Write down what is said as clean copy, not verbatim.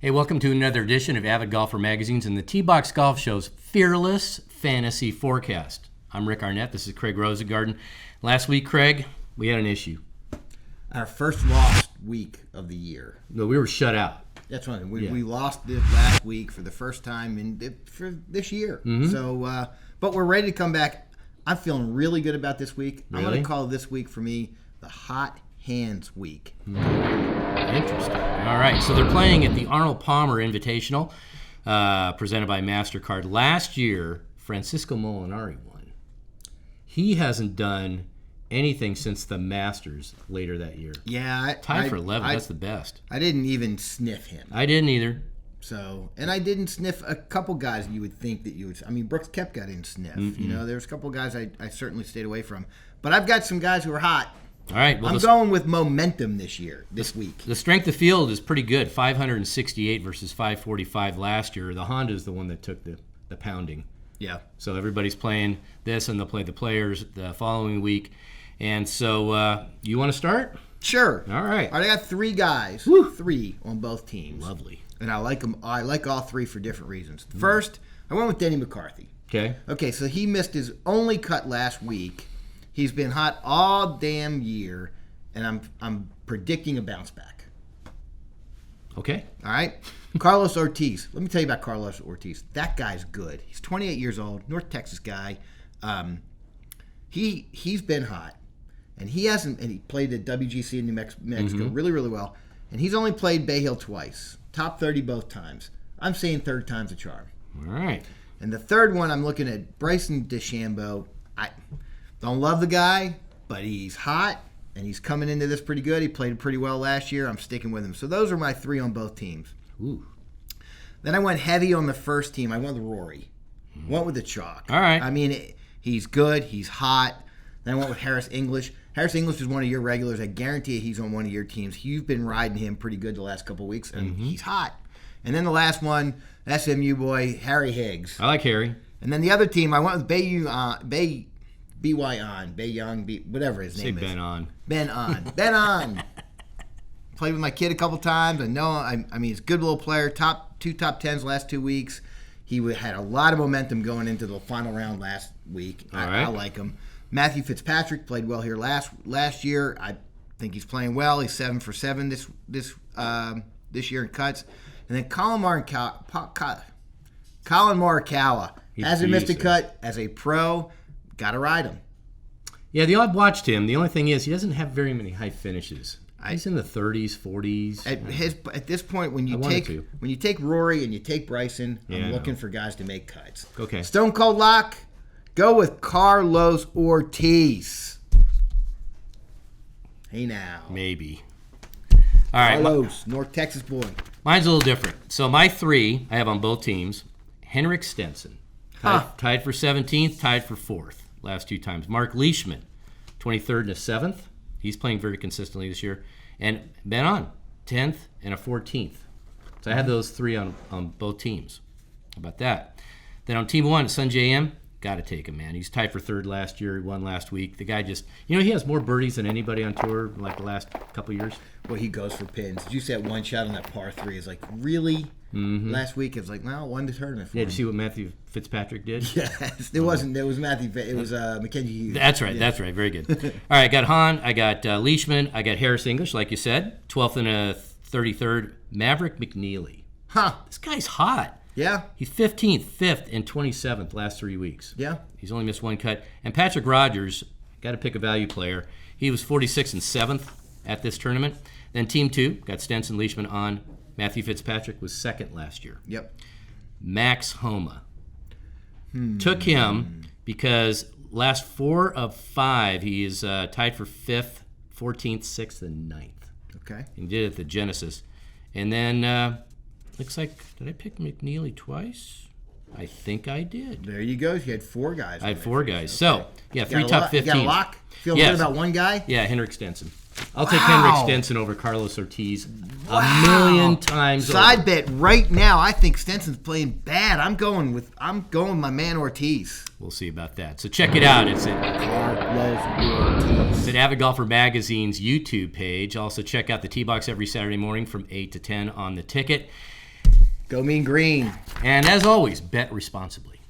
Hey, welcome to another edition of Avid Golfer Magazine's and the TeeBox Golf Show's Fearless Fantasy Forecast. I'm Rick Arnett. This is Craig Rosengarden. Last week, Craig, we had an issue. Our first lost week of the year. No, we were shut out. That's right. We lost this last week for the first time for this year. Mm-hmm. So, but we're ready to come back. I'm feeling really good about this week. Really? I'm going to call this week for me the Hot Hands Week. Interesting. All right, so they're playing at the Arnold Palmer Invitational, presented by MasterCard. Last year, Francisco Molinari won. He hasn't done anything since the Masters later that year. Yeah. Tied for 11, that's the best. I didn't even sniff him. I didn't either. So, and I didn't sniff a couple guys you would think that you would. I mean, Brooks Koepka I didn't sniff. Mm-mm. You know, there's a couple guys I certainly stayed away from. But I've got some guys who are hot. All right. Well, I'm going with momentum this week. The strength of field is pretty good. 568 versus 545 last year. The Honda is the one that took the pounding. Yeah. So everybody's playing this, and they'll play the players the following week. And so you want to start? Sure. All right. I got three guys. Woo. 3 on both teams. Lovely. And I like them. I like all three for different reasons. First, I went with Denny McCarthy. Okay, so he missed his only cut last week. He's been hot all damn year, and I'm predicting a bounce back. Okay. All right? Carlos Ortiz. Let me tell you about Carlos Ortiz. That guy's good. He's 28 years old, North Texas guy. He's been hot, and he played at WGC in New Mexico really, really well, and he's only played Bay Hill twice. Top 30 both times. I'm saying third time's a charm. All right. And the third one, I'm looking at Bryson DeChambeau. I don't love the guy, but he's hot, and he's coming into this pretty good. He played pretty well last year. I'm sticking with him. So those are my 3 on both teams. Ooh. Then I went heavy on the first team. I went with Rory. Went with the chalk. All right. I mean, he's good. He's hot. Then I went with Harris English. Harris English is one of your regulars. I guarantee you he's on one of your teams. You've been riding him pretty good the last couple of weeks, and he's hot. And then the last one, SMU boy, Harry Higgs. I like Harry. And then the other team, I went with whatever his name is. Ben On. Played with my kid a couple times. I know. I mean, he's a good little player. Top 10s last 2 weeks. He had a lot of momentum going into the final round last week. I like him. Matthew Fitzpatrick played well here last year. I think he's playing well. He's 7 for 7 this year in cuts. And then Colin Morikawa hasn't missed a cut as a pro. Got to ride him. Yeah, I've watched him. The only thing is he doesn't have very many high finishes. He's in the 30s, 40s. At this point, when you take Rory and you take Bryson, I'm looking for guys to make cuts. Okay. Stone Cold Lock. Go with Carlos Ortiz. Hey now. Maybe. All right. Carlos, North Texas boy. Mine's a little different. So my 3 I have on both teams. Henrik Stenson. Tied for 17th, tied for 4th last 2 times. Mark Leishman, 23rd and a 7th. He's playing very consistently this year. And Ben On, 10th and a 14th. So I had those 3 on both teams. How about that? Then on team 1, Sungjae Im. Got to take him, man. He's tied for 3rd last year. He won last week. The guy just, he has more birdies than anybody on tour like the last couple years. Well, he goes for pins. Did you see that one shot on that par 3? It's like, really? Mm-hmm. Last week, it was like, well, won the tournament for him. Did you see what Matthew Fitzpatrick did? Yes. It wasn't Matthew. It was Mackenzie Hughes. That's right. Yeah. That's right. Very good. All right, I got Hahn. I got Leishman. I got Harris English, like you said. 12th and a 33rd. Maverick McNeely. This guy's hot. Yeah. He's 15th, 5th, and 27th last 3 weeks. Yeah. He's only missed 1 cut. And Patrick Rogers, got to pick a value player. He was 46th and 7th at this tournament. Then team 2, got Stenson, Leishman on. Matthew Fitzpatrick was 2nd last year. Yep. Max Homa. Took him because last 4 of 5, he is tied for 5th, 14th, 6th, and 9th. Okay. He did it at the Genesis. And then... looks like, did I pick McNeely twice? I think I did. There you go. You had 4 guys. I had 4 guys. So, 3 top 15. You got a lock? Feeling good about one guy? Yeah, Henrik Stenson. I'll take Henrik Stenson over Carlos Ortiz a million times Side over. bet right now. I think Stenson's playing bad. I'm going with my man Ortiz. We'll see about that. So check it out. It's at Avid Golfer Magazine's YouTube page. Also check out the TeeBox every Saturday morning from 8 to 10 on the ticket. Go Mean Green. And as always, bet responsibly.